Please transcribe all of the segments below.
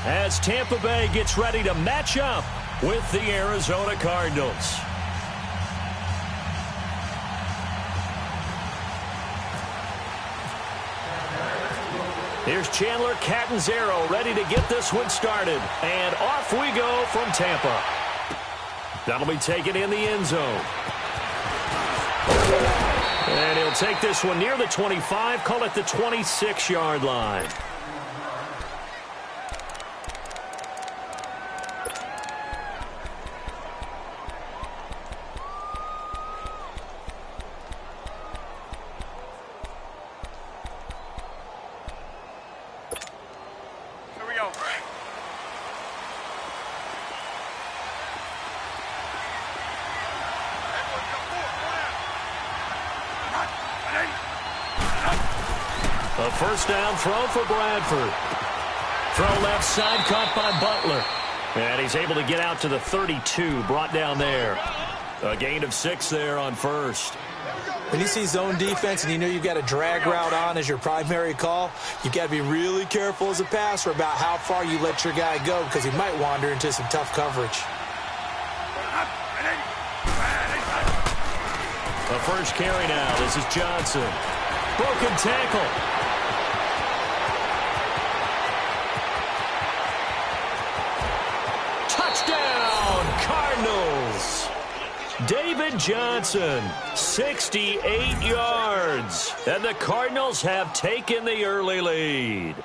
as Tampa Bay gets ready to match up with the Arizona Cardinals. Here's Chandler Catanzaro ready to get this one started. And off we go from Tampa. That'll be taken in the end zone. And he'll take this one near the 25, call it the 26-yard line. A first down throw for Bradford. Throw left side, caught by Butler. And he's able to get out to the 32, brought down there. A gain of 6 there on first. When you see zone defense and you know you've got a drag route on as your primary call, you've got to be really careful as a passer about how far you let your guy go because he might wander into some tough coverage. The first carry now. This is Johnson. Broken tackle. Touchdown, Cardinals. David Johnson, 68 yards. And the Cardinals have taken the early lead.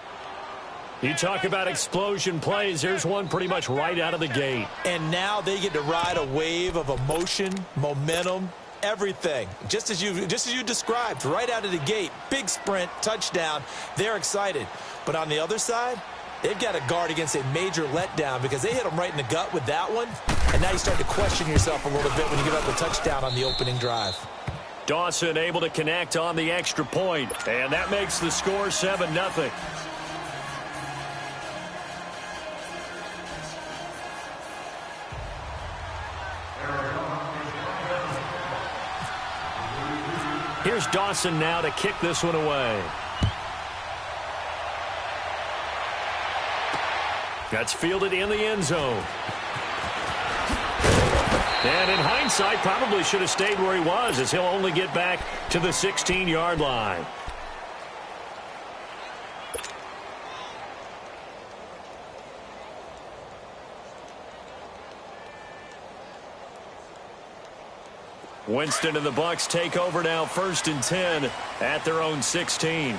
You talk about explosion plays. There's one pretty much right out of the gate. And now they get to ride a wave of emotion, momentum, everything. Just as you described, right out of the gate. Big sprint, touchdown. They're excited. But on the other side, they've got to guard against a major letdown because they hit them right in the gut with that one. And now you start to question yourself a little bit when you give up a touchdown on the opening drive. Dawson able to connect on the extra point, and that makes the score 7-0. Here's Dawson now to kick this one away. That's fielded in the end zone. And in hindsight, probably should have stayed where he was as he'll only get back to the 16-yard line. Winston and the Bucs take over now, 1st and 10 at their own 16.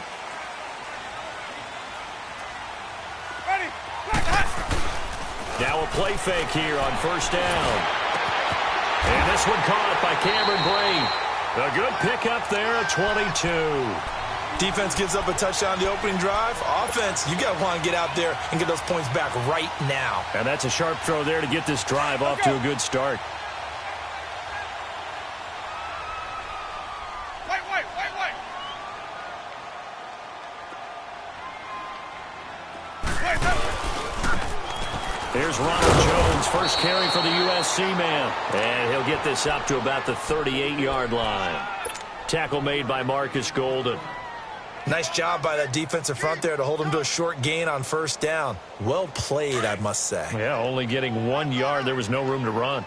Now a play fake here on 1st down. And this one caught by Cameron Brate. A good pickup there at 22. Defense gives up a touchdown the opening drive. Offense, you got to want to get out there and get those points back right now. And that's a sharp throw there to get this drive off to a good start. Here's Ronald Jones, first carry for the USC man. And he'll get this up to about the 38-yard line. Tackle made by Marcus Golden. Nice job by that defensive front there to hold him to a short gain on 1st down. Well played, I must say. Yeah, only getting 1 yard. There was no room to run.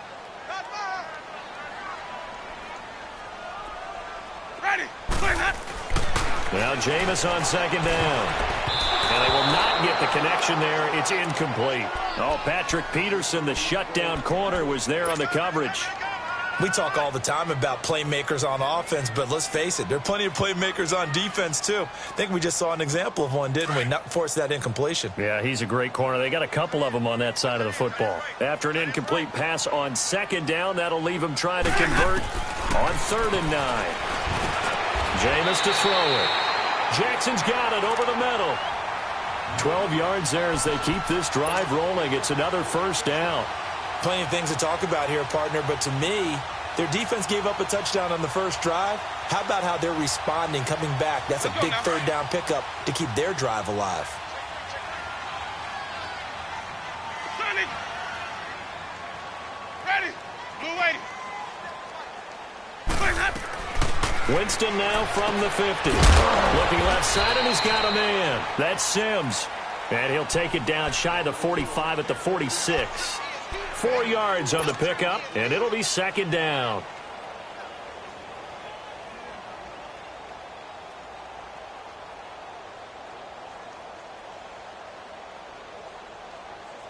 Now Jameis on 2nd down. And they will not get the connection there. It's incomplete. Oh, Patrick Peterson, the shutdown corner, was there on the coverage. We talk all the time about playmakers on offense, but let's face it, there are plenty of playmakers on defense, too. I think we just saw an example of one, didn't we? Not force that incompletion. Yeah, he's a great corner. They got a couple of them on that side of the football. After an incomplete pass on 2nd down, that'll leave him trying to convert on 3rd and 9. Jameis to throw it. Jackson's got it over the middle. 12 yards there as they keep this drive rolling. It's another 1st down. Plenty of things to talk about here, partner, but to me, their defense gave up a touchdown on the first drive. How about how they're responding, coming back? That's a big 3rd down pickup to keep their drive alive. Ready. Blue 80. Winston now from the 50. Looking left side, and he's got a man. That's Sims. And he'll take it down shy of the 45 at the 46. 4 yards on the pickup, and it'll be second down.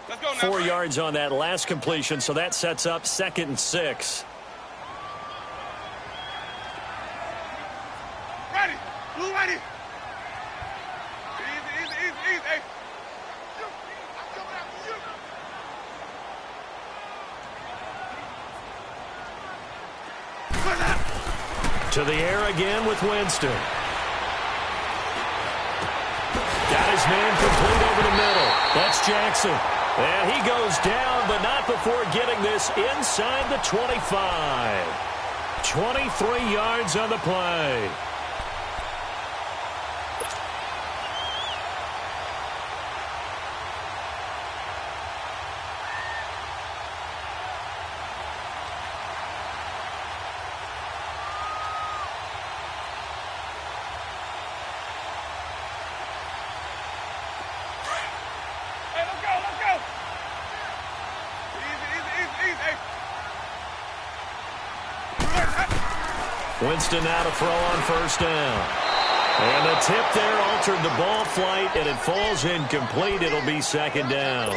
Let's go now. 4 yards on that last completion, so that sets up 2nd and 6. Ready. Blue ready. Easy. Hey. To the air again with Winston. Got his man complete over the middle. That's Jackson. And he goes down, but not before getting this inside the 25. 23 yards on the play. Winston now to throw on first down. And the tip there altered the ball flight, and it falls incomplete. It'll be second down.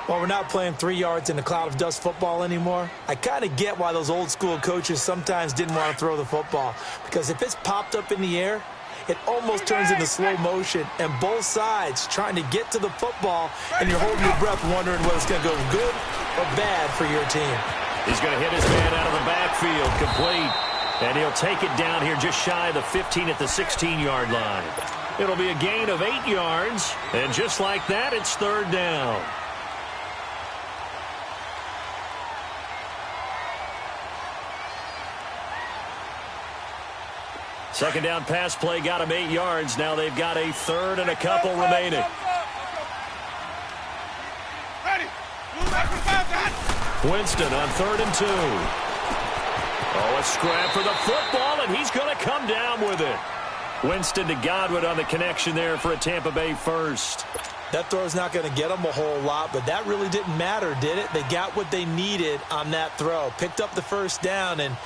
Well, we're not playing 3 yards in a cloud of dust football anymore. I kind of get why those old school coaches sometimes didn't want to throw the football. Because if it's popped up in the air, it almost turns into slow motion, and both sides trying to get to the football, and you're holding your breath wondering whether it's going to go good or bad for your team. He's going to hit his man out of the backfield, complete. And he'll take it down here just shy of the 15 at the 16-yard line. It'll be a gain of 8 yards, and just like that, it's third down. Second down pass play got him 8 yards. Now they've got a third and a couple remaining. Ready. Blue back for 5. Winston on 3rd and 2. Oh, a scrap for the football, and he's going to come down with it. Winston to Godwin on the connection there for a Tampa Bay first. That throw's not going to get them a whole lot, but that really didn't matter, did it? They got what they needed on that throw. Picked up the first down, and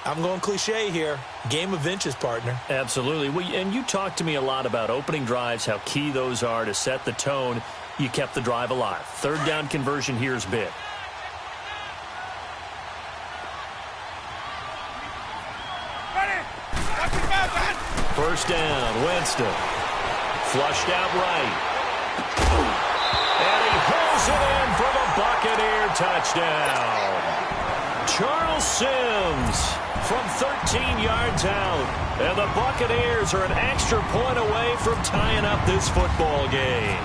I'm going cliche here. Game of inches, partner. Absolutely. And you talked to me a lot about opening drives, how key those are to set the tone. You kept the drive alive. Third down conversion here is big. First down, Winston. Flushed out right. And he pulls it in for the Buccaneer touchdown. Charles Sims from 13 yards out. And the Buccaneers are an extra point away from tying up this football game.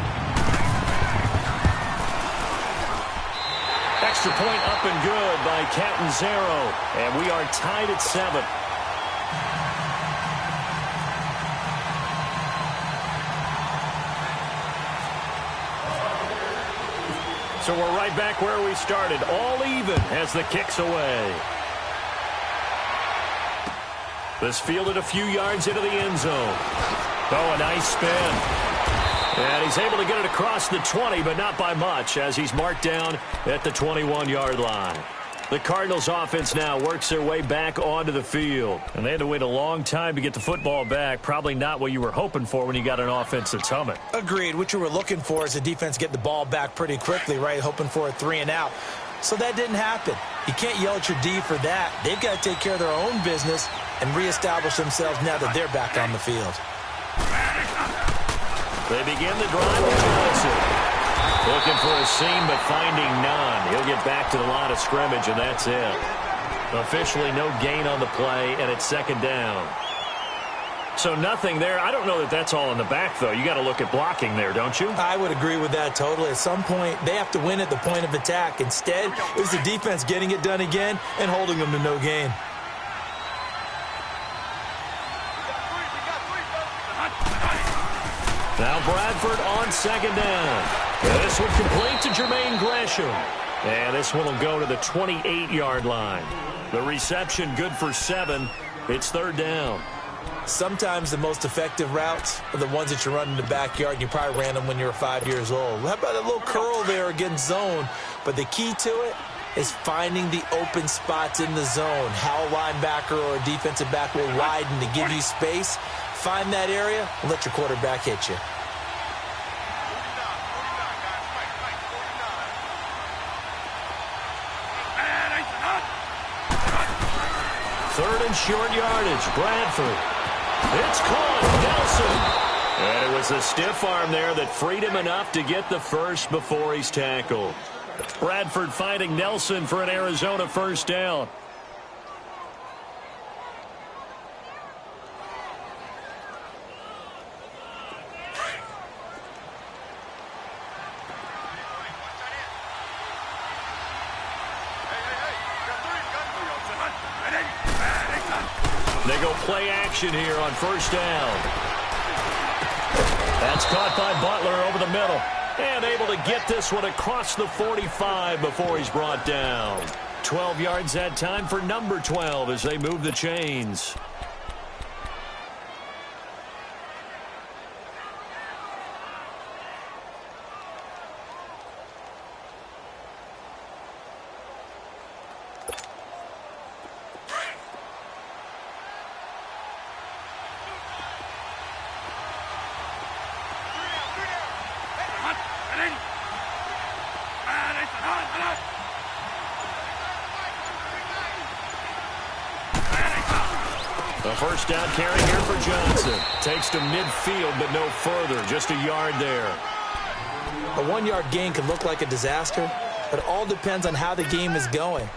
Extra point up and good by Catanzaro. And we are tied at 7. So we're right back where we started, all even as the kick's away. This fielded a few yards into the end zone. Oh, a nice spin. And he's able to get it across the 20, but not by much, as he's marked down at the 21-yard line. The Cardinals offense now works their way back onto the field. And they had to wait a long time to get the football back. Probably not what you were hoping for when you got an offense that's humming. Agreed. What you were looking for is the defense get the ball back pretty quickly, right? Hoping for a 3 and out. So that didn't happen. You can't yell at your D for that. They've got to take care of their own business and reestablish themselves now that they're back on the field. They begin the drive with Johnson. Looking for a seam, but finding none. He'll get back to the line of scrimmage, and that's it. Officially no gain on the play, and it's second down. So nothing there. I don't know that that's all in the back, though. You got to look at blocking there, don't you? I would agree with that totally. At some point, they have to win at the point of attack. Instead, it was the defense getting it done again and holding them to no gain. Now Bradford on second down. This one complete to Jermaine Gresham. And this one will go to the 28-yard line. The reception good for 7. It's third down. Sometimes the most effective routes are the ones that you run in the backyard, and you probably ran them when you were 5 years old. How about a little curl there against zone? But the key to it is finding the open spots in the zone. How a linebacker or a defensive back will widen to give you space. Find that area and let your quarterback hit you. Third and short yardage, Bradford. It's caught, Nelson. And it was a stiff arm there that freed him enough to get the first before he's tackled. Bradford finding Nelson for an Arizona first down. They go play action here on first down. That's caught by Butler over the middle. And able to get this one across the 45 before he's brought down. 12 yards that time for number 12 as they move the chains. A first down carry here for Johnson. Takes to midfield, but no further. Just a yard there. A 1 yard gain can look like a disaster, but it all depends on how the game is going.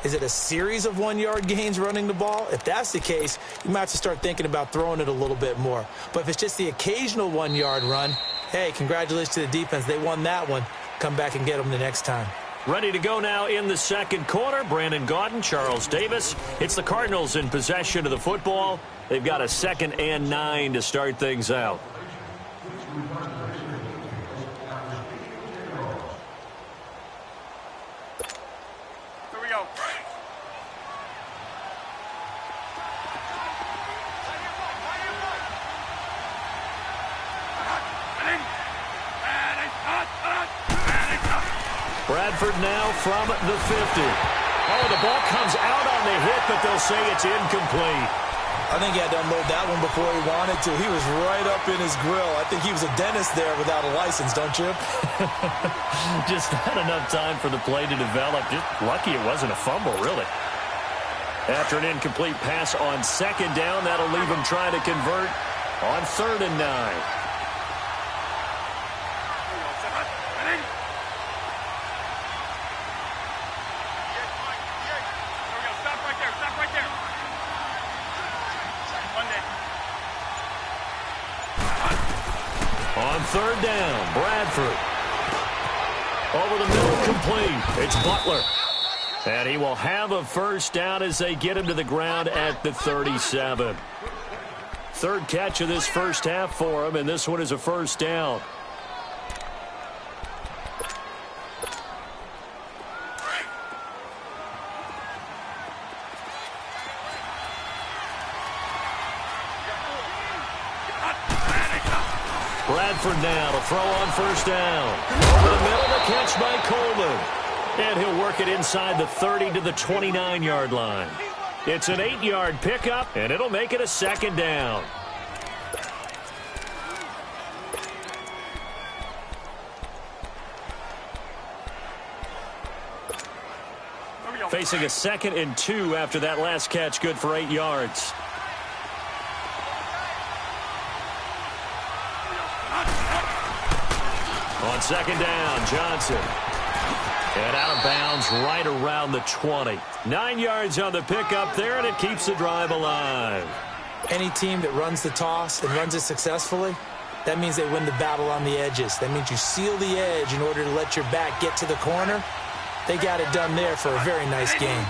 Is it a series of 1 yard gains running the ball? If that's the case, you might have to start thinking about throwing it a little bit more. But if it's just the occasional 1 yard run, hey, congratulations to the defense. They won that one. Come back and get them the next time. Ready to go now in the second quarter. Brandon Gaudin, Charles Davis. It's the Cardinals in possession of the football. They've got a 2nd and 9 to start things out. Here we go. Bradford now from the 50. Oh, the ball comes out on the hit, but they'll say it's incomplete. I think he had to unload that one before he wanted to. He was right up in his grill. I think he was a dentist there without a license, don't you? Just not enough time for the play to develop. Just lucky it wasn't a fumble, really. After an incomplete pass on 2nd down, that'll leave him trying to convert on 3rd and 9. On 3rd down, Bradford. Over the middle, complete. It's Butler. And he will have a first down as they get him to the ground at the 37. 3rd catch of this first half for him, and this one is a first down. Bradford now to throw on first down. Over the middle, the catch by Coleman. And he'll work it inside the 30 to the 29-yard line. It's an 8-yard pickup, and it'll make it a 2nd down. Facing a 2nd and 2 after that last catch, good for 8 yards. On 2nd down, Johnson. And out of bounds right around the 20. 9 yards on the pickup there, and it keeps the drive alive. Any team that runs the toss and runs it successfully, that means they win the battle on the edges. That means you seal the edge in order to let your back get to the corner. They got it done there for a very nice game.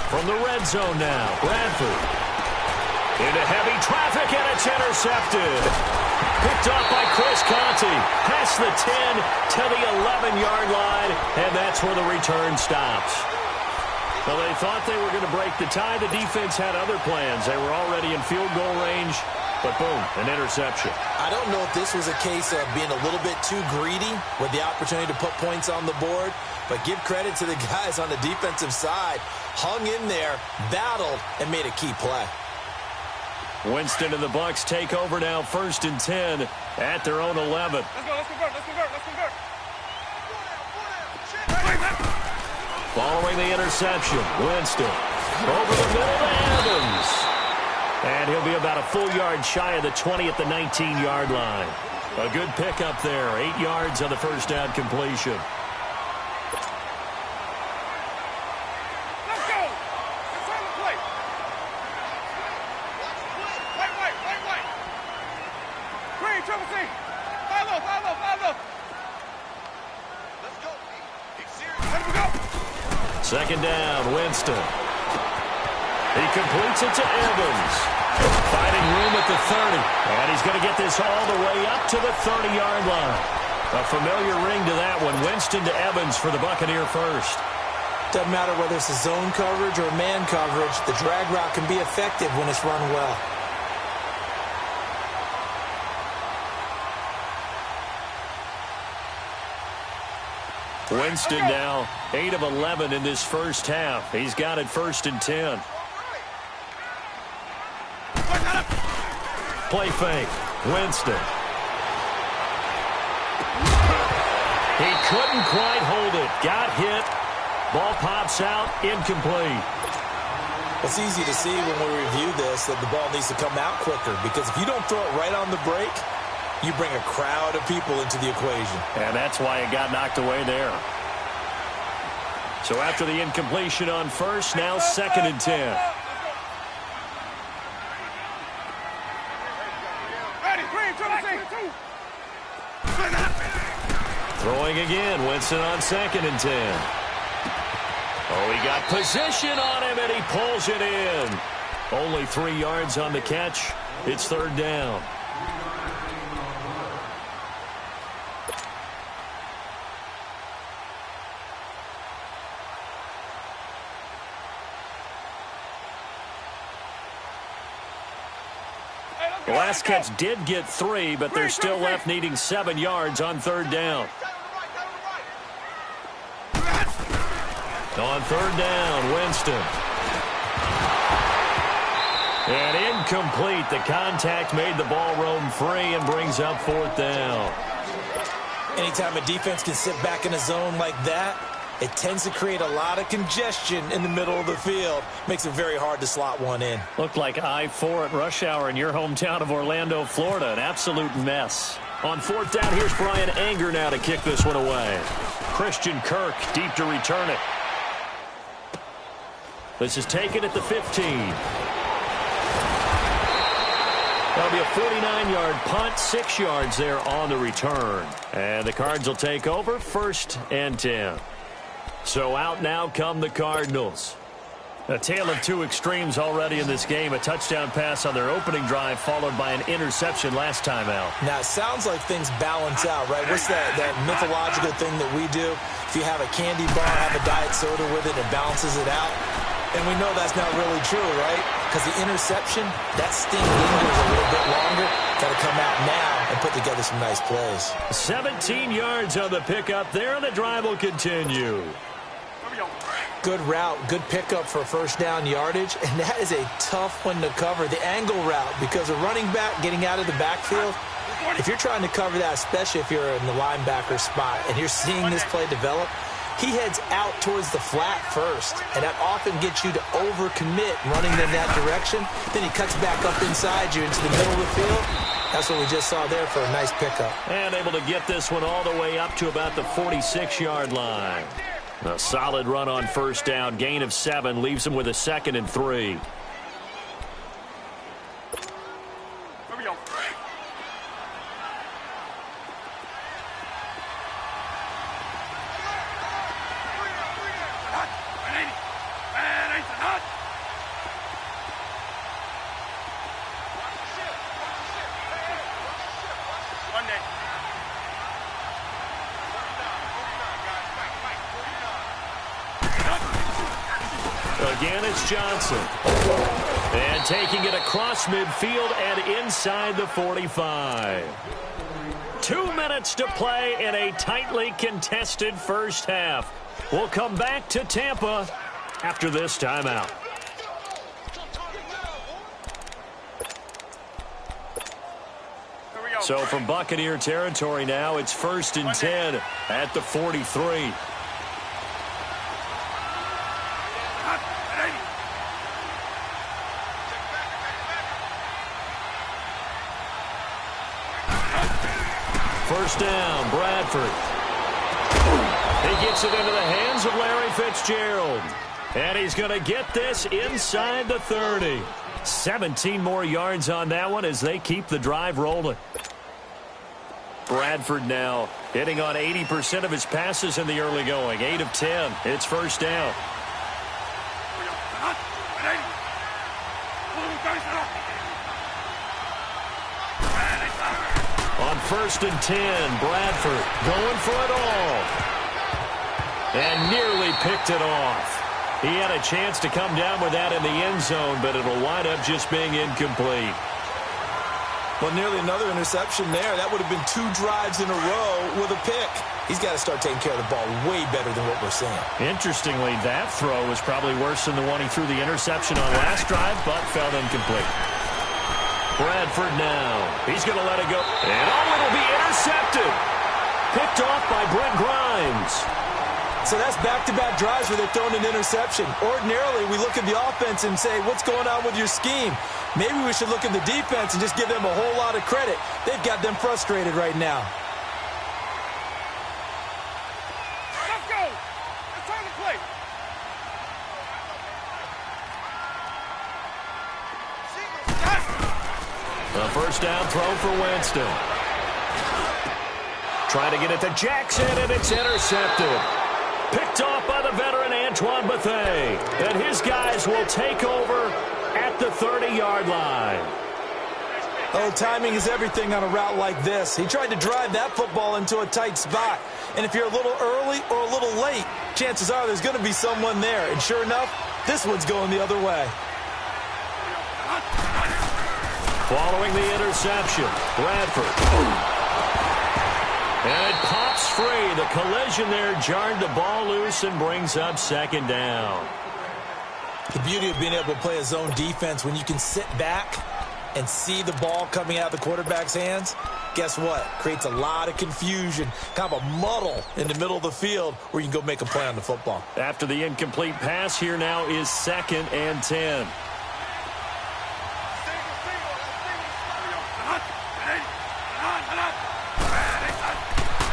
From the red zone now, Bradford. Into heavy traffic, and it's intercepted. Picked up by Chris Conti. Past the 10 to the 11-yard line, and that's where the return stops. Well, they thought they were going to break the tie. The defense had other plans. They were already in field goal range, but boom, an interception. I don't know if this was a case of being a little bit too greedy with the opportunity to put points on the board, but give credit to the guys on the defensive side. Hung in there, battled, and made a key play. Winston and the Bucs take over now, 1st and 10 at their own 11. Let's go, let's convert, let's convert, let's convert. Following the interception, Winston over the middle to Evans. And he'll be about a full yard shy of the 20 at the 19-yard line. A good pickup there, 8 yards on the first down completion. Let's go. Let's run the play. White. Green, triple C. Follow. Let's go. Let him go. Second down, Winston. He completes it to Evans. Finding room at the 30. And he's going to get this all the way up to the 30-yard line. A familiar ring to that one. Winston to Evans for the Buccaneer first. Doesn't matter whether it's a zone coverage or man coverage, the drag route can be effective when it's run well. Winston now 8 of 11 in this first half. He's got it 1st and 10. Play fake. Winston. He couldn't quite hold it. Got hit. Ball pops out. Incomplete. It's easy to see when we review this that the ball needs to come out quicker, because if you don't throw it right on the break, you bring a crowd of people into the equation. And that's why it got knocked away there. So after the incompletion on first, now 2nd and 10. Ready, green, triple C. Throwing again, Winston on 2nd and 10. Oh, he got position on him, and he pulls it in. Only 3 yards on the catch. It's 3rd down. The last catch did get 3, but they're still left needing 7 yards on 3rd down. On 3rd down, Winston. And incomplete. The contact made the ball roam free and brings up 4th down. Anytime a defense can sit back in a zone like that, it tends to create a lot of congestion in the middle of the field. Makes it very hard to slot one in. Looked like I-4 at rush hour in your hometown of Orlando, Florida. An absolute mess. On 4th down, here's Brian Anger now to kick this one away. Christian Kirk deep to return it. This is taken at the 15. That'll be a 49-yard punt, 6 yards there on the return. And the Cards will take over, 1st and 10. So out now come the Cardinals. A tale of two extremes already in this game. A touchdown pass on their opening drive, followed by an interception last time out. Now, it sounds like things balance out, right? What's that mythological thing that we do? If you have a candy bar, have a diet soda with it, it balances it out. And we know that's not really true, right? Because the interception, that sting lingers a little bit longer. Got to come out now and put together some nice plays. 17 yards on the pickup there, and the drive will continue. Good route, good pickup for 1st down yardage, and that is a tough one to cover, the angle route, because a running back getting out of the backfield, if you're trying to cover that, especially if you're in the linebacker spot and you're seeing this play develop, he heads out towards the flat first, and that often gets you to overcommit running in that direction. Then he cuts back up inside you into the middle of the field. That's what we just saw there for a nice pickup. And able to get this one all the way up to about the 46-yard line. A solid run on 1st down. Gain of 7 leaves him with a 2nd and 3. Here we go. Again, it's Johnson. And taking it across midfield and inside the 45. 2 minutes to play in a tightly contested first half. We'll come back to Tampa after this timeout. So from Buccaneer territory now, it's 1st and 10 at the 43. First down, Bradford. He gets it into the hands of Larry Fitzgerald. And he's going to get this inside the 30. 17 more yards on that one as they keep the drive rolling. Bradford now hitting on 80% of his passes in the early going. 8 of 10. It's first down. On 1st and 10, Bradford going for it all. And nearly picked it off. He had a chance to come down with that in the end zone, but it'll wind up just being incomplete. Well, nearly another interception there. That would have been 2 drives in a row with a pick. He's got to start taking care of the ball way better than what we're seeing. Interestingly, that throw was probably worse than the one he threw the interception on last drive, but fell incomplete. Bradford now. He's going to let it go. And it'll be intercepted. Picked off by Brent Grimes. So that's back-to-back drives where they're throwing an interception. Ordinarily, we look at the offense and say, what's going on with your scheme? Maybe we should look at the defense and just give them a whole lot of credit. They've got them frustrated right now. Let's go. It's time to play. A first down throw for Winston. Trying to get it to Jackson, and it's intercepted. Picked off by the veteran Antoine Bethea. And his guys will take over at the 30-yard line. Oh, timing is everything on a route like this. He tried to drive that football into a tight spot. And if you're a little early or a little late, chances are there's going to be someone there. And sure enough, this one's going the other way. Following the interception, Bradford. And it pops free. The collision there jarred the ball loose and brings up second down. The beauty of being able to play a zone defense when you can sit back and see the ball coming out of the quarterback's hands, guess what? Creates a lot of confusion, kind of a muddle in the middle of the field where you can go make a play on the football. After the incomplete pass, here now is 2nd and 10.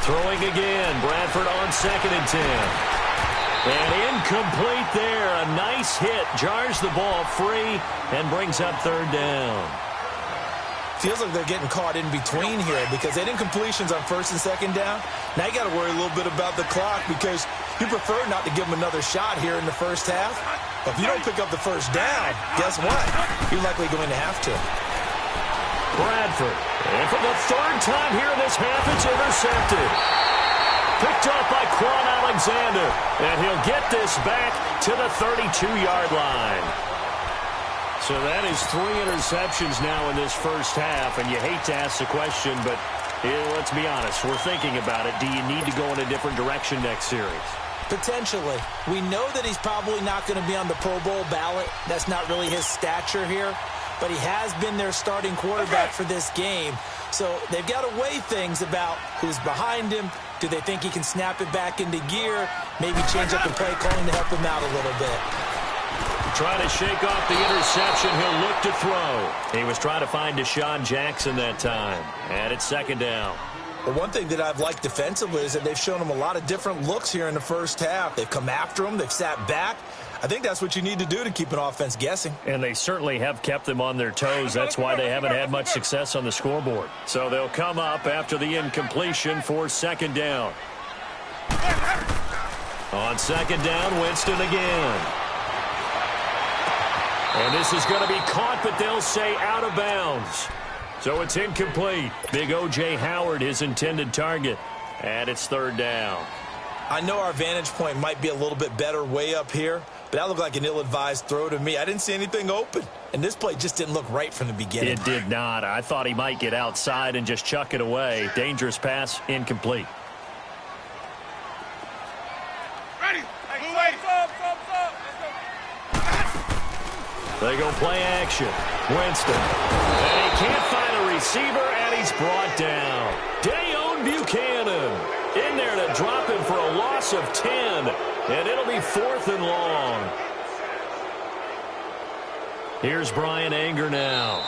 Throwing again, Bradford on 2nd and 10. And incomplete there. A nice hit. Jars the ball free and brings up 3rd down. Feels like they're getting caught in between here because they had incompletions on 1st and 2nd down. Now you got to worry a little bit about the clock because you prefer not to give them another shot here in the first half. But if you don't pick up the first down, guess what? You're likely going to have to. Bradford. And for the 3rd time here in this half, it's intercepted. Picked off by Quan Alexander. And he'll get this back to the 32-yard line. So that is 3 interceptions now in this first half. And you hate to ask the question, but let's be honest. We're thinking about it. Do you need to go in a different direction next series? Potentially. We know that he's probably not going to be on the Pro Bowl ballot. That's not really his stature here. But he has been their starting quarterback for this game. So they've got to weigh things about who's behind him. Do they think he can snap it back into gear? Maybe change up the play calling to help him out a little bit. Trying to shake off the interception. He'll look to throw. He was trying to find Deshaun Jackson that time. And it's 2nd down. Well, one thing that I've liked defensively is that they've shown him a lot of different looks here in the first half. They've come after him. They've sat back. I think that's what you need to do to keep an offense guessing. And they certainly have kept them on their toes. That's why they haven't had much success on the scoreboard. So they'll come up after the incompletion for 2nd down. On 2nd down, Winston again. And this is going to be caught, but they'll say out of bounds. So it's incomplete. Big O.J. Howard, his intended target. And it's third down. I know our vantage point might be a little bit better way up here, but that looked like an ill-advised throw to me. I didn't see anything open, and this play just didn't look right from the beginning. It did not. I thought he might get outside and just chuck it away. Dangerous pass, incomplete. Ready. Hey, stop. They go play action. Winston. And he can't find a receiver, and he's brought down. Dayon Buchanan in there to drop him for a loss of 10. And it'll be 4th and long. Here's Brian Anger now.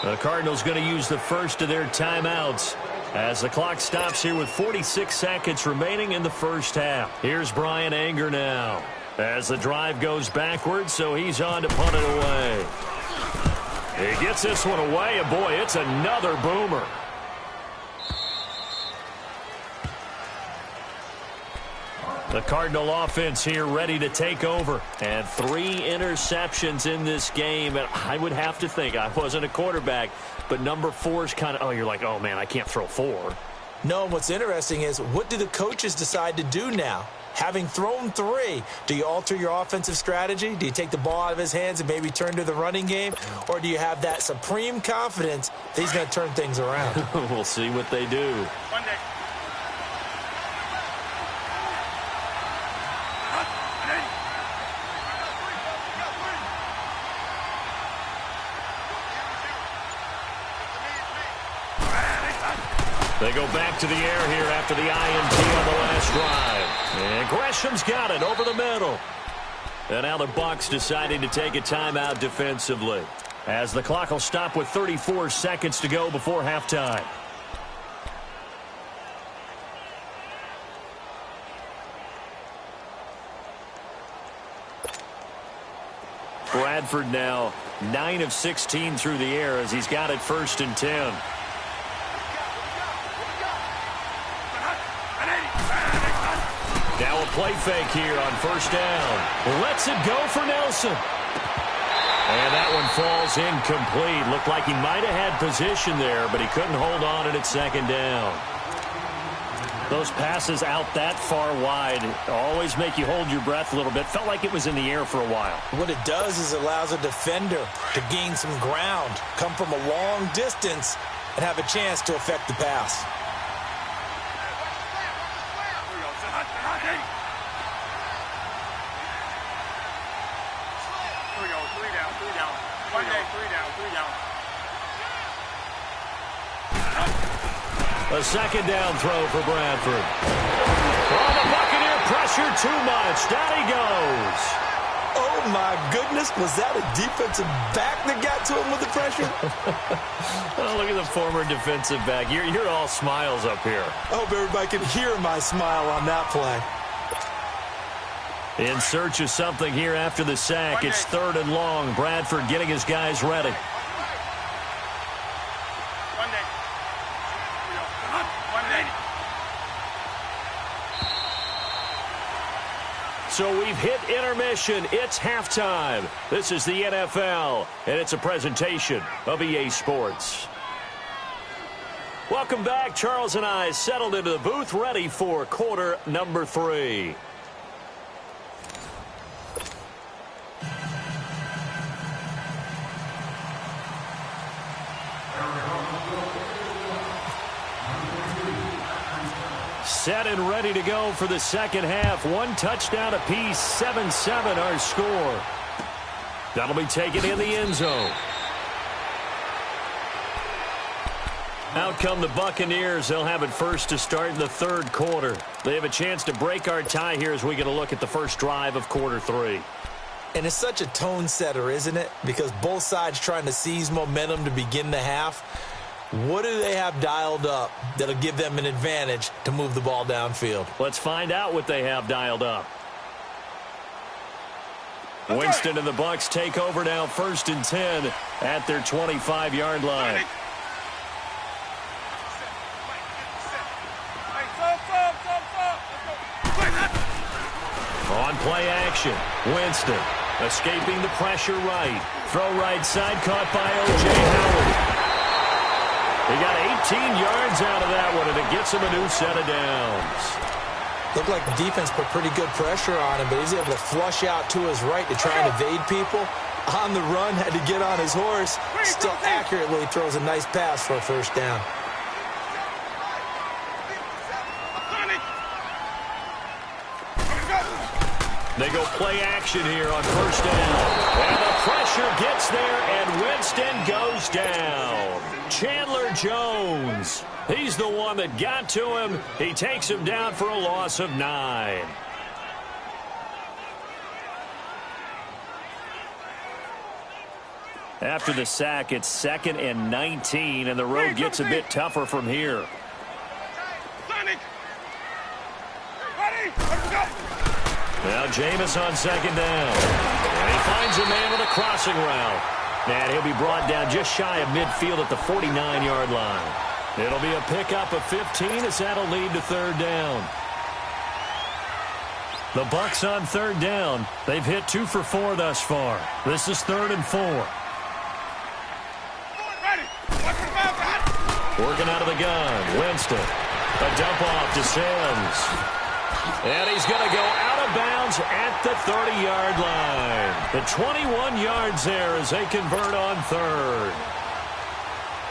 The Cardinals going to use the first of their timeouts as the clock stops here with 46 seconds remaining in the first half. Here's Brian Anger now as the drive goes backwards, so he's on to punt it away. He gets this one away, and boy, it's another boomer. The Cardinal offense here ready to take over. And 3 interceptions in this game. And I would have to think, I wasn't a quarterback, but number 4 is kind of, oh, you're like, oh, man, I can't throw 4. No, what's interesting is, what do the coaches decide to do now? Having thrown 3, do you alter your offensive strategy? Do you take the ball out of his hands and maybe turn to the running game? Or do you have that supreme confidence that he's going to turn things around? We'll see what they do. Monday. They go back to the air here after the INT on the last drive. And Gresham's got it over the middle. And now the Bucs deciding to take a timeout defensively, as the clock will stop with 34 seconds to go before halftime. Bradford now 9 of 16 through the air as he's got it 1st and 10. Now a play fake here on 1st down. Lets it go for Nelson. And that one falls incomplete. Looked like he might have had position there, but he couldn't hold on at 2nd down. Those passes out that far wide always make you hold your breath a little bit. Felt like it was in the air for a while. What it does is it allows a defender to gain some ground, come from a long distance, and have a chance to affect the pass. A 2nd down throw for Bradford. Oh, the Buccaneer pressure too much. Down he goes. Oh, my goodness. Was that a defensive back that got to him with the pressure? Oh, look at the former defensive back. You're all smiles up here. I hope everybody can hear my smile on that play. In search of something here after the sack. It's 3rd and long. Bradford getting his guys ready. So we've hit intermission. It's halftime. This is the NFL, and it's a presentation of EA Sports. Welcome back. Charles and I settled into the booth, ready for quarter number 3. Set and ready to go for the 2nd half. 1 touchdown apiece, 7-7 our score. That'll be taken in the end zone. Out come the Buccaneers. They'll have it first to start in the 3rd quarter. They have a chance to break our tie here as we get a look at the first drive of quarter 3. And it's such a tone setter, isn't it? Because both sides trying to seize momentum to begin the half. What do they have dialed up that'll give them an advantage to move the ball downfield? Let's find out what they have dialed up. Winston and the Bucs take over now, 1st and 10 at their 25-yard line. On play action, Winston escaping the pressure right. Throw right side, caught by O.J. Howard. yards out of that one, and it gets him a new set of downs. Looked like the defense put pretty good pressure on him, but he's able to flush out to his right to try and evade people. On the run, had to get on his horse. Still accurately throws a nice pass for a first down. They go play action here on first down. And the pressure gets there, and Winston goes down. Chandler Jones. He's the one that got to him. He takes him down for a loss of 9. After the sack, it's 2nd and 19, and the road gets a bit tougher from here. Now Jameis on 2nd down. And he finds a man with a crossing route. And he'll be brought down just shy of midfield at the 49-yard line. It'll be a pickup of 15 as that'll lead to 3rd down. The Bucs on 3rd down. They've hit 2 for 4 thus far. This is 3rd and 4. Working out of the gun. Winston. A dump off to Sims. And he's going to go out of bounds at the 30-yard line. The 21 yards there as they convert on 3rd.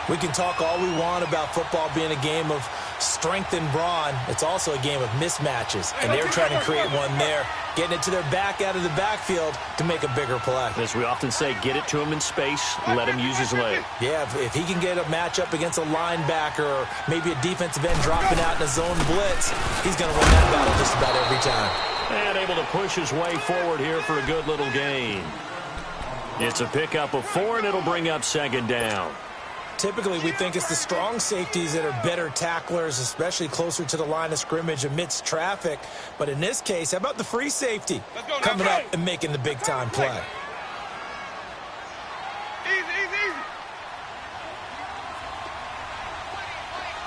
We can talk all we want about football being a game of strength and brawn. It's also a game of mismatches, and they're trying to create one there, getting it to their back out of the backfield to make a bigger play. As we often say, get it to him in space, let him use his leg. Yeah, if he can get a matchup against a linebacker or maybe a defensive end dropping out in a zone blitz, he's going to win that battle just about every time. And able to push his way forward here for a good little gain. It's a pickup of 4, and it'll bring up 2nd down. Typically, we think it's the strong safeties that are better tacklers, especially closer to the line of scrimmage amidst traffic. But in this case, how about the free safety coming up and making the big-time play? Easy, easy, easy.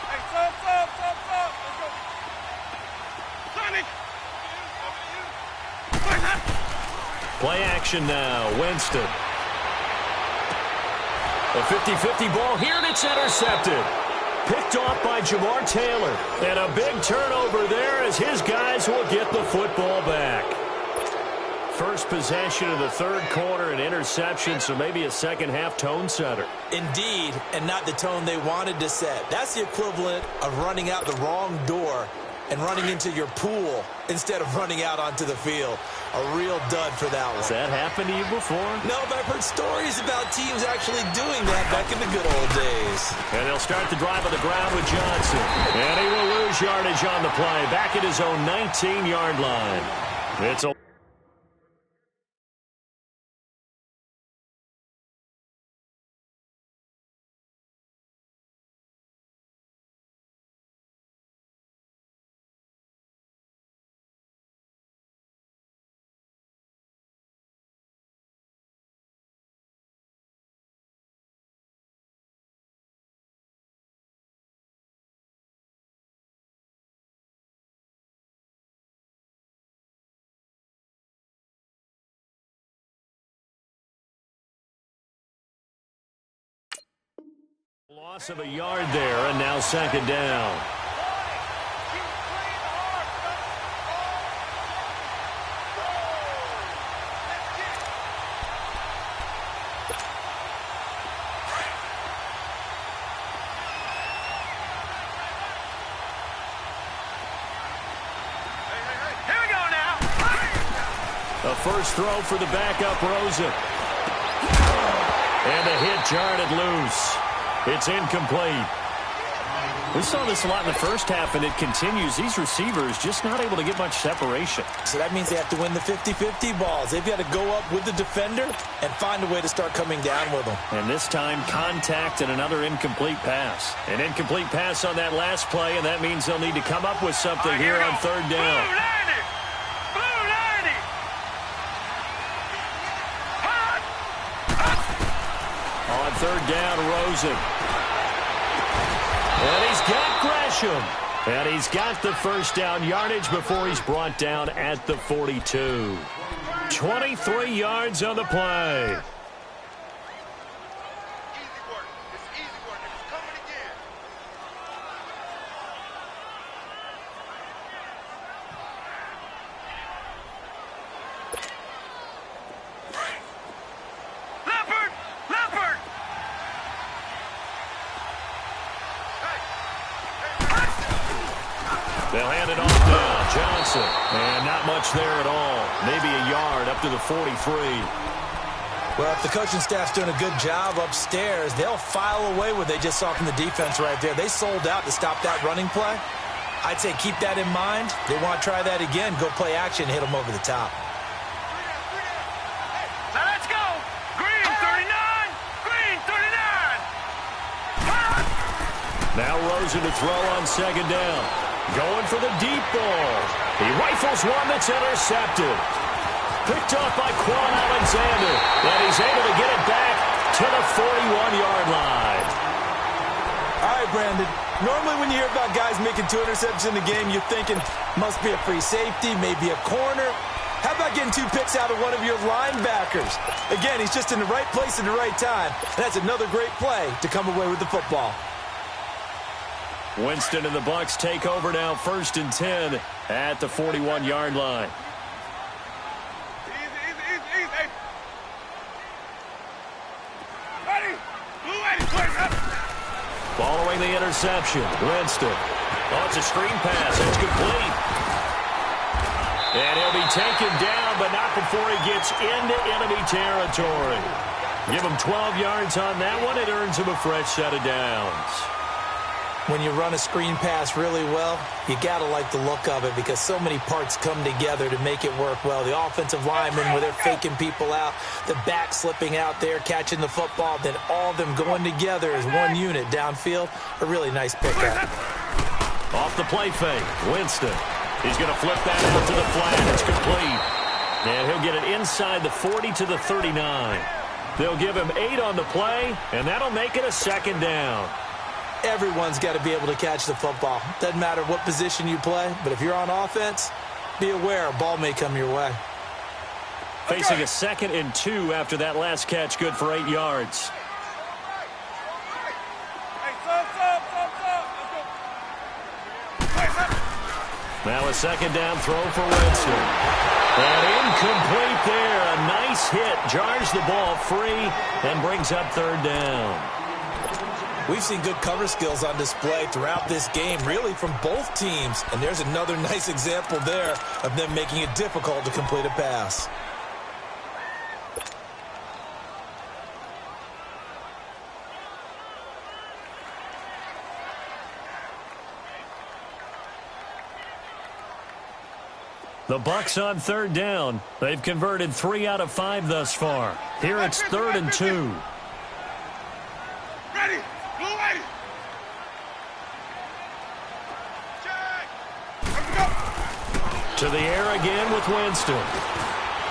Hey, sub. Let's go. Sonic. Play action now. Winston. A 50-50 ball here, and it's intercepted. Picked off by Jamar Taylor. And a big turnover there as his guys will get the football back. First possession of the 3rd quarter, an interception, so maybe a second-half tone setter. Indeed, and not the tone they wanted to set. That's the equivalent of running out the wrong door and running into your pool instead of running out onto the field. A real dud for that one. Has that happened to you before? No, but I've heard stories about teams actually doing that back in the good old days. And they'll start the drive on the ground with Johnson. And he will lose yardage on the play, back at his own 19-yard line. It's a loss of a yard there, and now 2nd down. Here we go now. A first throw for the backup Rosen. And the hit jarred it loose. It's incomplete. We saw this a lot in the first half, and it continues. These receivers just not able to get much separation. So that means they have to win the 50-50 balls. They've got to go up with the defender and find a way to start coming down with them. And this time, contact and another incomplete pass. An incomplete pass on that last play, and that means they'll need to come up with something here on 3rd down. On 3rd down, Rosen. And he's got Gresham. And he's got the first down yardage before he's brought down at the 42. 23 yards on the play. Easy work. It's easy work, and it's coming again. They'll hand it off now. Johnson. And not much there at all. Maybe a yard up to the 43. Well, if the coaching staff's doing a good job upstairs, they'll file away what they just saw from the defense right there. They sold out to stop that running play. I'd say keep that in mind. They want to try that again. Go play action, hit them over the top. Now let's go. Green 39. Green 39. Now Rosen to throw on second down. Going for the deep ball. He rifles one that's intercepted. Picked off by Quan Alexander. And he's able to get it back to the 41-yard line. All right, Brandon. Normally when you hear about guys making 2 interceptions in the game, you're thinking must be a free safety, maybe a corner. How about getting 2 picks out of one of your linebackers? Again, he's just in the right place at the right time. And that's another great play to come away with the football. Winston and the Bucs take over now, 1st and 10 at the 41-yard line. Easy. Ready. Blue 80. Place up. Following the interception, Winston. Oh, it's a screen pass. It's complete. And he'll be taken down, but not before he gets into enemy territory. Give him 12 yards on that one. It earns him a fresh set of downs. When you run a screen pass really well, you got to like the look of it because so many parts come together to make it work well. The offensive linemen, where they're faking people out, the back slipping out there, catching the football, then all of them going together as one unit downfield. A really nice pickup. Off the play fake, Winston. He's going to flip that out to the flat. It's complete. And he'll get it inside the 40 to the 39. They'll give him 8 on the play, and that'll make it a 2nd down. Everyone's got to be able to catch the football. Doesn't matter what position you play, but if you're on offense, be aware a ball may come your way. Facing a 2nd and 2 after that last catch, good for 8 yards. Hey, stop. Let's go. Place up. Now a 2nd down throw for Winston. And incomplete there. A nice hit. Jars the ball free and brings up 3rd down. We've seen good cover skills on display throughout this game, really from both teams. And there's another nice example there of them making it difficult to complete a pass. The Bucs on 3rd down. They've converted 3 out of 5 thus far. Here it's 3rd and 2. Ready. Blue 80. Check. Let's go. To the air again with Winston.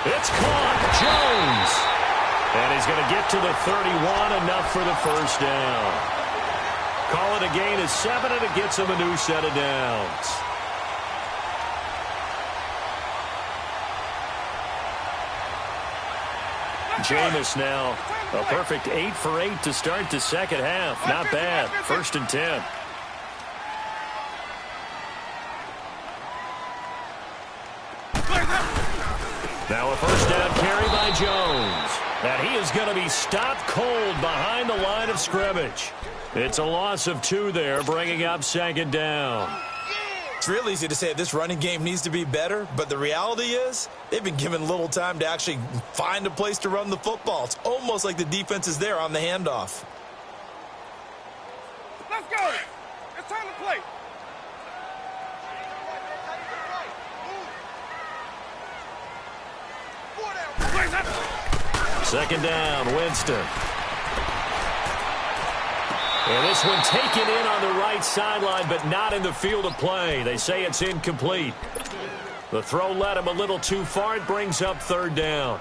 It's caught. Jones. And he's going to get to the 31, enough for the 1st down. Call it a gain of 7, and it gets him a new set of downs. Jameis now, a perfect 8 for 8 to start the 2nd half. Not bad. 1st and 10. Now a 1st down carry by Jones. And he is going to be stopped cold behind the line of scrimmage. It's a loss of 2 there, bringing up 2nd down. It's real easy to say this running game needs to be better, but the reality is they've been given little time to actually find a place to run the football. It's almost like the defense is there on the handoff. Let's go. It's time to play. Place up. 2nd down, Winston. And this one taken in on the right sideline, but not in the field of play. They say it's incomplete. The throw led him a little too far. It brings up 3rd down.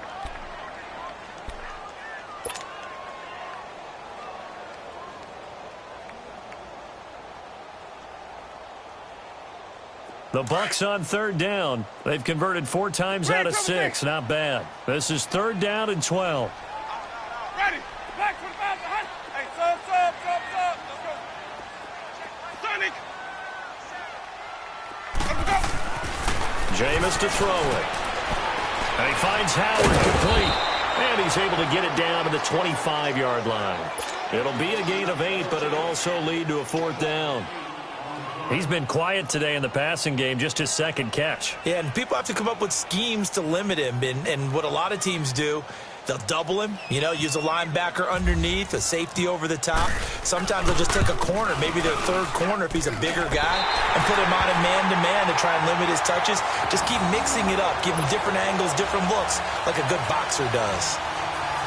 The Bucs on 3rd down. They've converted 4 times out of 6. Not bad. This is 3rd down and 12. Ready. Back 25 behind. Hey, sub. Let's go. Sonic. Let's go. Jameis to throw it. And he finds Howard complete. And he's able to get it down to the 25-yard line. It'll be a gain of 8, but it'll also lead to a 4th down. He's been quiet today in the passing game, just his second catch. Yeah, and people have to come up with schemes to limit him. And what a lot of teams do, they'll double him, use a linebacker underneath, a safety over the top. Sometimes they'll just take a corner, maybe their third corner if he's a bigger guy, and put him on a man-to-man to try and limit his touches. Just keep mixing it up, give him different angles, different looks, like a good boxer does.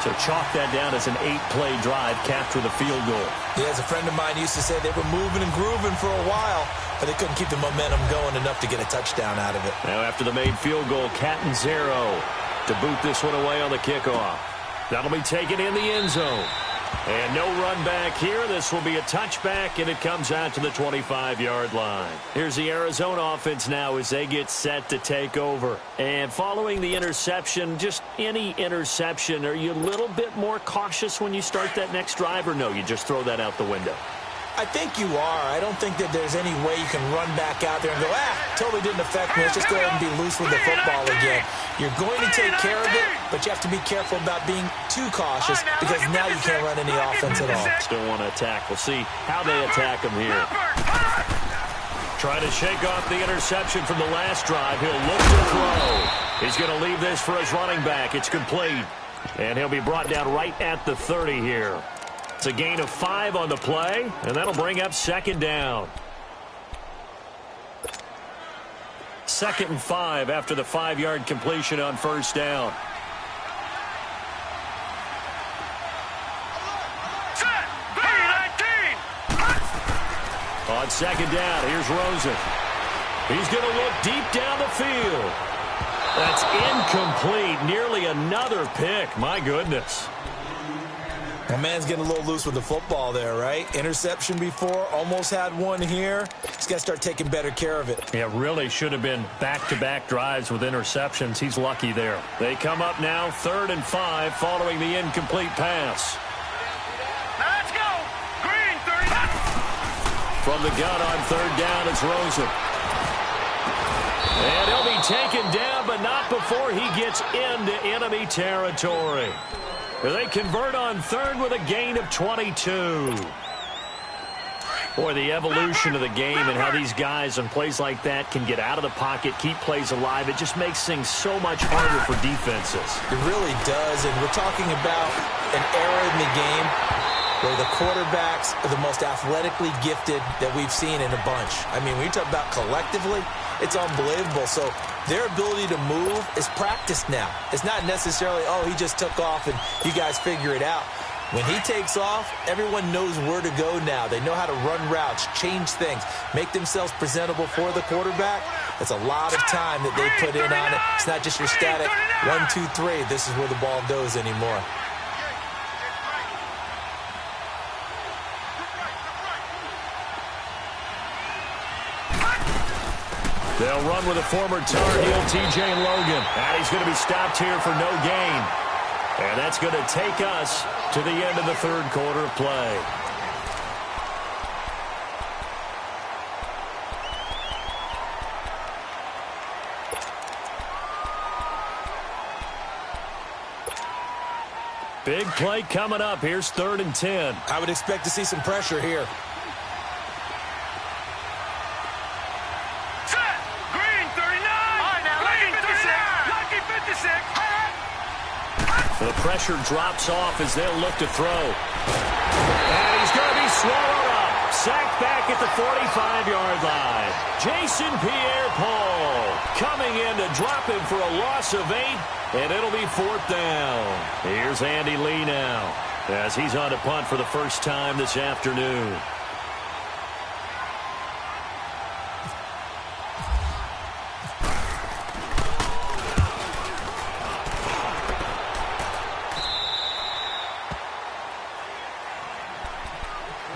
So chalk that down as an 8-play drive, capture the field goal. Yeah, as a friend of mine used to say, they were moving and grooving for a while, but they couldn't keep the momentum going enough to get a touchdown out of it. Now after the made field goal, Catanzaro to boot this one away on the kickoff. That'll be taken in the end zone. And no run back here. This will be a touchback, and it comes out to the 25-yard line. Here's the Arizona offense now as they get set to take over. And following the interception, just any interception, are you a little bit more cautious when you start that next drive, or no, you just throw that out the window? I think you are. I don't think that there's any way you can run back out there and go, totally didn't affect me. Let's just go ahead and be loose with the football again. You're going to take care of it, but you have to be careful about being too cautious because now you can't run any offense at all. Still want to attack. We'll see how they attack him here. Try to shake off the interception from the last drive. He'll look to throw. He's going to leave this for his running back. It's complete. And he'll be brought down right at the 30 here. It's a gain of 5 on the play, and that'll bring up second down. 2nd and 5 after the 5-yard completion on first down. On second down, here's Rosen. He's going to look deep down the field. That's incomplete. Nearly another pick. My goodness. My man's getting a little loose with the football there, right? Interception before, almost had one here. He's got to start taking better care of it. Yeah, really should have been back-to-back drives with interceptions. He's lucky there. They come up now, 3rd and 5, following the incomplete pass. Let's go! Green, 30. From the gun on 3rd down, it's Rosen. And he'll be taken down, but not before he gets into enemy territory. They convert on 3rd with a gain of 22. Boy, the evolution of the game and how these guys on plays like that can get out of the pocket, keep plays alive, it just makes things so much harder for defenses. It really does, and we're talking about an era in the game where the quarterbacks are the most athletically gifted that we've seen in a bunch. I mean, when you talk about collectively, it's unbelievable. So their ability to move is practiced now. It's not necessarily, oh, he just took off and you guys figure it out. When he takes off, everyone knows where to go now. They know how to run routes, change things, make themselves presentable for the quarterback. That's a lot of time that they put in on it. It's not just your static 1, 2, 3. This is where the ball goes anymore. They'll run with a former Tar Heel, TJ Logan. And he's going to be stopped here for no gain. And that's going to take us to the end of the 3rd quarter of play. Big play coming up. Here's 3rd and 10. I would expect to see some pressure here. The pressure drops off as they'll look to throw. And he's going to be swallowed up. Sacked back at the 45-yard line. Jason Pierre-Paul coming in to drop him for a loss of 8, and it'll be 4th down. Here's Andy Lee now as he's on to punt for the first time this afternoon.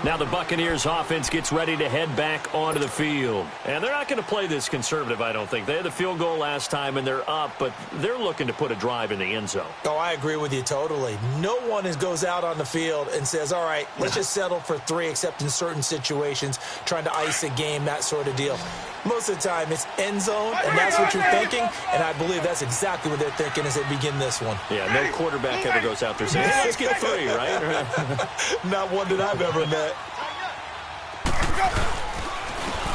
Now the Buccaneers offense gets ready to head back onto the field. And they're not going to play this conservative, I don't think. They had the field goal last time, and they're up, but they're looking to put a drive in the end zone. Oh, I agree with you totally. No one goes out on the field and says, all right, let's just settle for 3, except in certain situations, trying to ice a game, that sort of deal. Most of the time, it's end zone, and that's what you're thinking, and I believe that's exactly what they're thinking as they begin this one. Yeah, no quarterback ever goes out there saying, hey, let's get 3, right? Not one that I've ever met.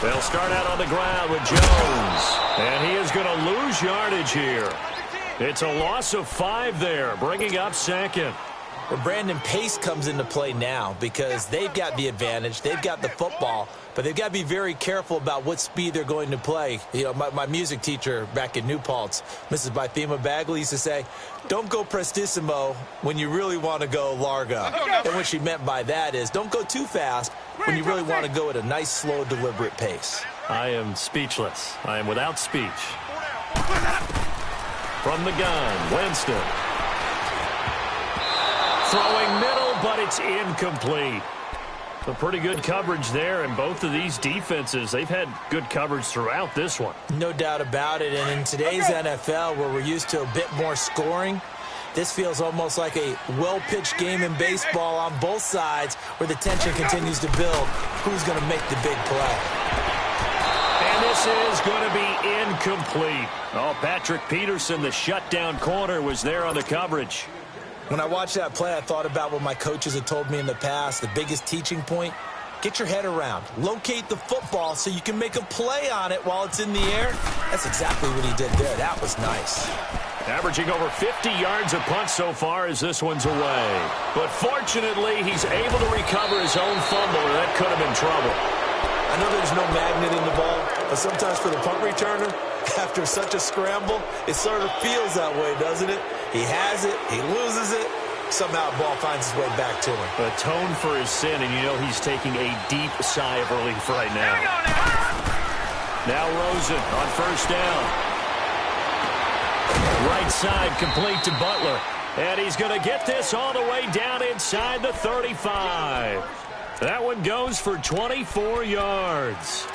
They'll start out on the ground with Jones. And he is going to lose yardage here. It's a loss of 5 there, bringing up second. Well, Brandon, pace comes into play now because they've got the advantage. They've got the football, but they've got to be very careful about what speed they're going to play. You know, my music teacher back in New Paltz, Mrs. Bythema Bagley, used to say, don't go prestissimo when you really want to go largo. And what she meant by that is don't go too fast when you really want to go at a nice, slow, deliberate pace. I am speechless. I am without speech. From the gun, Winston. Throwing middle, but it's incomplete. A pretty good coverage there, and both of these defenses, they've had good coverage throughout this one. No doubt about it, and in today's NFL, where we're used to a bit more scoring, this feels almost like a well-pitched game in baseball on both sides where the tension continues to build. Who's going to make the big play? And this is going to be incomplete. Oh, Patrick Peterson, the shutdown corner, was there on the coverage. When I watched that play, I thought about what my coaches had told me in the past. The biggest teaching point, get your head around. Locate the football so you can make a play on it while it's in the air. That's exactly what he did there. That was nice. Averaging over 50 yards a punt so far as this one's away. But fortunately, he's able to recover his own fumble, or that could have been trouble. I know there's no magnet in the ball, but sometimes for the punt returner, after such a scramble, it sort of feels that way, doesn't it? He has it, he loses it, somehow the ball finds its way back to him. Atone for his sin, and you know he's taking a deep sigh of relief right now. Now Rosen on first down. Right side complete to Butler. And he's going to get this all the way down inside the 35. That one goes for 24 yards.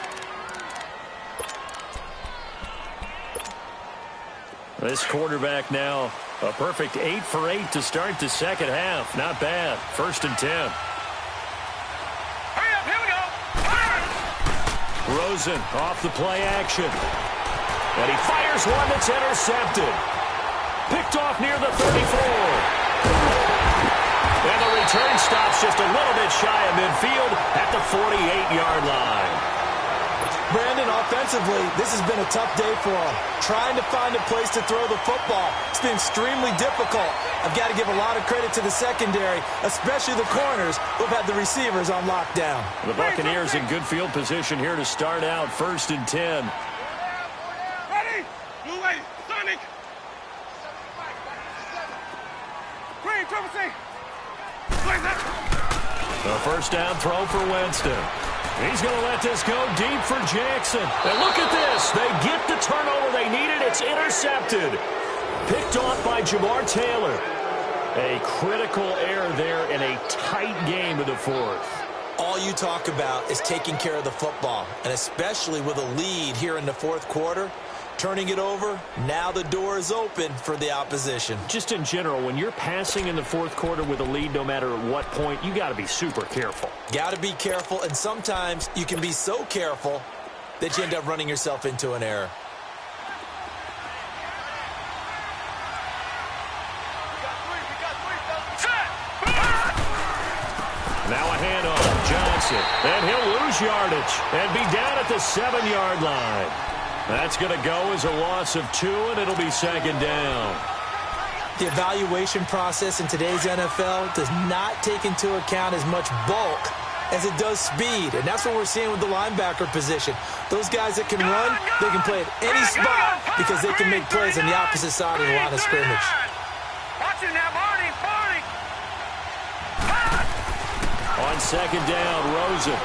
This quarterback now a perfect 8 for 8 to start the second half. Not bad. 1st and 10. Hurry up, here we go. Rosen off the play action. And he fires one that's intercepted. Picked off near the 34. And the return stops just a little bit shy of midfield at the 48-yard line. Brandon, offensively, this has been a tough day for him. Trying to find a place to throw the football. It's been extremely difficult. I've got to give a lot of credit to the secondary, especially the corners who have had the receivers on lockdown. The Buccaneers in good field position here to start out 1st and 10. Ready? Blue way, Sonic. Green, triple C. Blaze it. The first down throw for Winston. He's going to let this go deep for Jackson. And look at this. They get the turnover they needed. It's intercepted. Picked off by Jamar Taylor. A critical error there in a tight game of the 4th. All you talk about is taking care of the football, and especially with a lead here in the 4th quarter. Turning it over, now the door is open for the opposition. Just in general, when you're passing in the 4th quarter with a lead, no matter at what point, you got to be super careful. Got to be careful, and sometimes you can be so careful that you end up running yourself into an error. Now a handoff, Johnson, and he'll lose yardage and be down at the 7-yard line. That's going to go as a loss of 2, and it'll be 2nd down. The evaluation process in today's NFL does not take into account as much bulk as it does speed, and that's what we're seeing with the linebacker position. Those guys that can run, they can play at any spot because they can make plays on the opposite side of the line of scrimmage. Watch it now, Barney, Barney. On 2nd down, Rosen.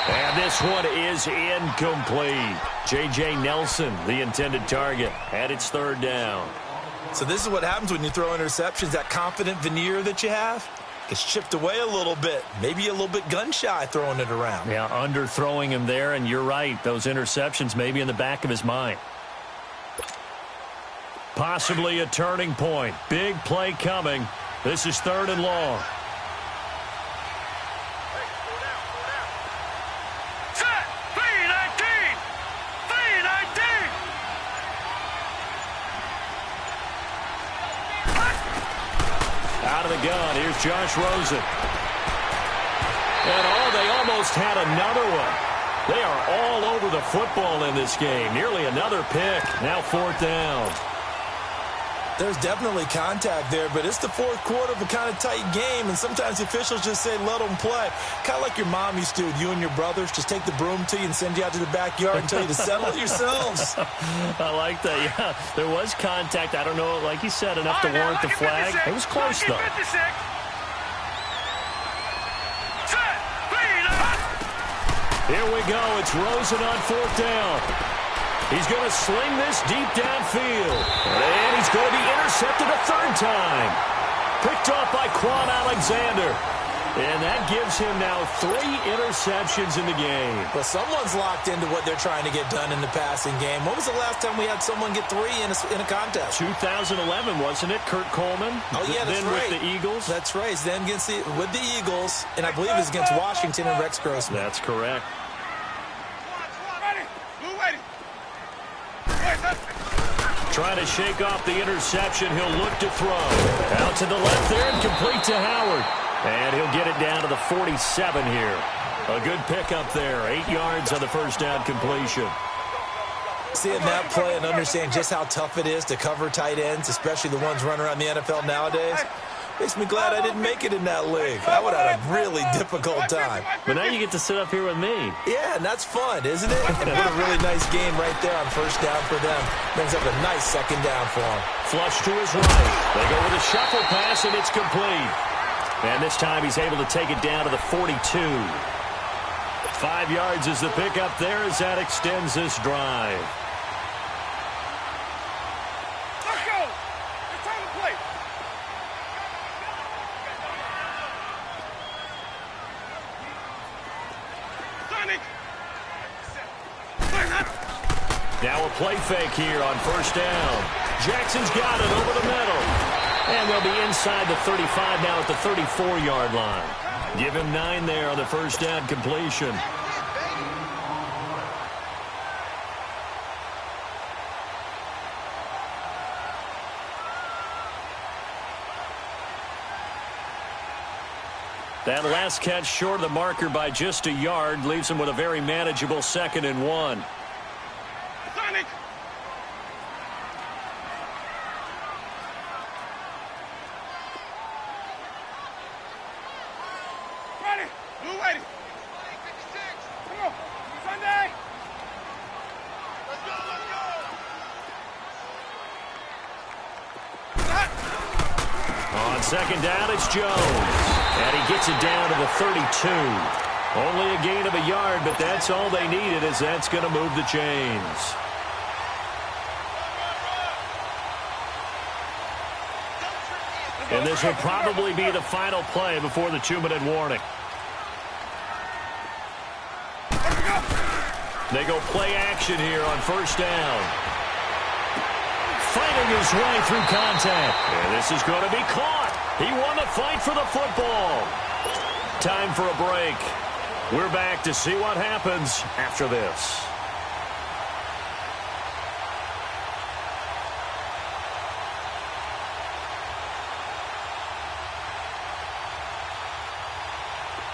And this one is incomplete. J.J. Nelson, the intended target, and it's 3rd down. So this is what happens when you throw interceptions. That confident veneer that you have gets chipped away a little bit. Maybe a little bit gun-shy throwing it around. Yeah, underthrowing him there, and you're right. Those interceptions may be in the back of his mind. Possibly a turning point. Big play coming. This is 3rd and long. Out of the gun, here's Josh Rosen. And they almost had another one. They are all over the football in this game. Nearly another pick. Now 4th down. There's definitely contact there, but it's the fourth quarter of a kind of tight game, and sometimes the officials just say, let them play. Kind of like your mom used to with you and your brothers. Just take the broom to you and send you out to the backyard and tell you to settle it yourselves. I like that, yeah. There was contact. I don't know, like you said, enough to warrant the flag. It was close, though. Here we go. It's Rosen on 4th down. He's going to sling this deep downfield. And he's going to be intercepted a 3rd time. Picked off by Quan Alexander. And that gives him now 3 interceptions in the game. Well, someone's locked into what they're trying to get done in the passing game. When was the last time we had someone get 3 in a contest? 2011, wasn't it? Kurt Coleman. Oh, yeah, that's then right. With the Eagles. That's right. Then with the Eagles, and I believe it was against Washington and Rex Grossman. That's correct. Trying to shake off the interception. He'll look to throw. Out to the left there and complete to Howard. And he'll get it down to the 47 here. A good pickup there. 8 yards on the 1st down completion. Seeing that play and understand just how tough it is to cover tight ends, especially the ones running around the NFL nowadays, makes me glad I didn't make it in that league. I would have had a really difficult time. But now you get to sit up here with me. Yeah, and that's fun, isn't it? And what a really nice game right there on 1st down for them. Brings up a nice 2nd down for them. Flush to his right. They go with a shuffle pass, and it's complete. And this time he's able to take it down to the 42. 5 yards is the pickup there as that extends this drive. Let's go. It's time to play. Now a play fake here on 1st down. Jackson's got it over the middle. And they'll be inside the 35 now at the 34-yard line. Give him 9 there on the 1st down completion. That last catch short of the marker by just a yard leaves him with a very manageable 2nd and 1. Sonic. Ready. Blue waiting. 56. Come on. Sunday. Let's go. On 2nd down, it's Jones. And he gets it down to the 32. Only a gain of a yard, but that's all they needed, as that's going to move the chains. And this will probably be the final play before the 2-minute warning. They go play action here on 1st down. Fighting his way through contact. And this is going to be caught. He won the fight for the football. Time for a break. We're back to see what happens after this.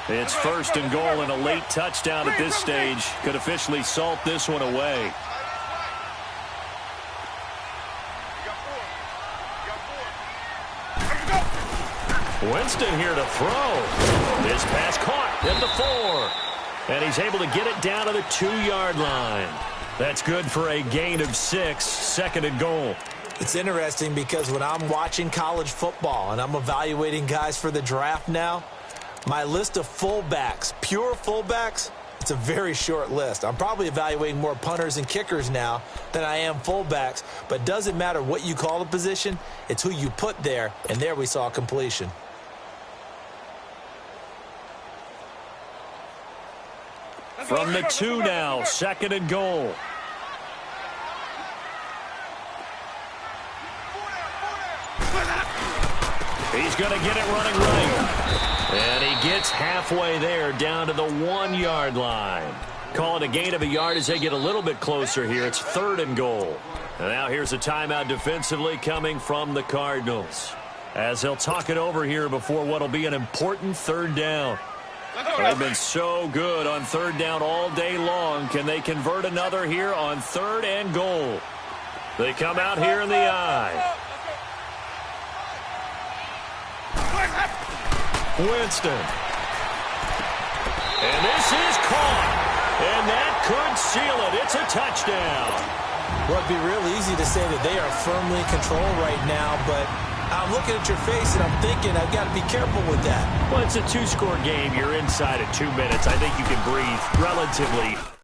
It's 1st and goal, and a late touchdown at this stage could officially salt this one away. Winston here to throw. This pass caught at the 4. And he's able to get it down to the 2-yard line. That's good for a gain of 6, 2nd and goal. It's interesting because when I'm watching college football and I'm evaluating guys for the draft now, my list of fullbacks, pure fullbacks, it's a very short list. I'm probably evaluating more punters and kickers now than I am fullbacks, but it doesn't matter what you call the position, it's who you put there, and there we saw completion. From the 2 now, 2nd and goal. He's going to get it running right. And he gets halfway there down to the 1-yard line. Call it a gain of a yard as they get a little bit closer here. It's 3rd and goal. And now here's a timeout defensively coming from the Cardinals, as they'll talk it over here before what will be an important 3rd down. They've been so good on third down all day long. Can they convert another here on 3rd and goal? They come out here in the I. Winston. And this is caught. And that could seal it. It's a touchdown. Well, it'd be real easy to say that they are firmly in control right now, but I'm looking at your face and I'm thinking I've got to be careful with that. Well, it's a 2-score game. You're inside at 2 minutes. I think you can breathe relatively